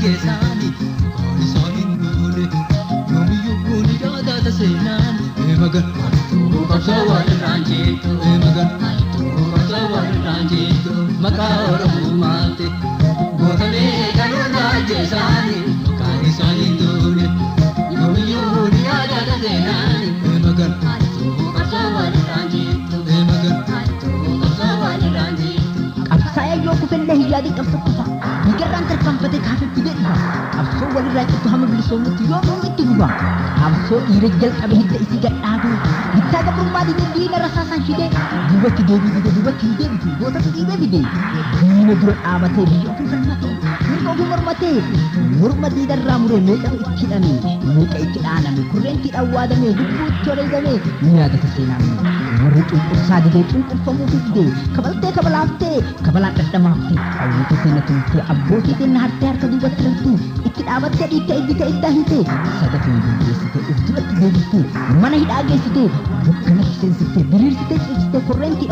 ajjeesani kan isaanin duune yoomiyyuu kun yaadata seenaan magan harituu qabsoo walirraan jirtu magan harituu qabsoo walirraan jirtu maqaa oromummaatti gootamee kanuun ajjeesani kan isaanin duune yoomiyyuu kun yaadata seenaan magan harituu qabsoo walirraan jirtu magan harituu qabsoo walirraan jirtu qabsaa'ee yoo kufenne hiyyaadii qabsa kufa migarraan tarkaanfatee kaafetti deebi'a qabsoo walirraa cittu hamma bilisoomutti yoomuu itti fufa qabsoo dhiira jalqabe hidda isii gadhaabu hittaa gabrummaa didee diina rasaasaan shidee duubatti deebii fide duubatti hin deebitu gootatu dhiibee fide diina dura dhaabatee biyya ofii falmatee mirga ofii morma diinarraa muree meeqatu itti hidhame meeqa itti dhaaname kurreentii dhawwaadame lubbuu itti wareegame ni yaadata seenaan warri cunqursaa didee cunqurfamuu fidde kabaltee kabalaaftee kabalaan dhadhamaaftee hawwita seena tumtee abbootii seenna hartee harka duubatti raftu itti dhaabattee dhiittee idditee iddaa hintee sadatee dindeessitee of duratti deebistee mana hidhaa geessitee dukkanatti seensistee diriirsitee ciibsitee kurreentii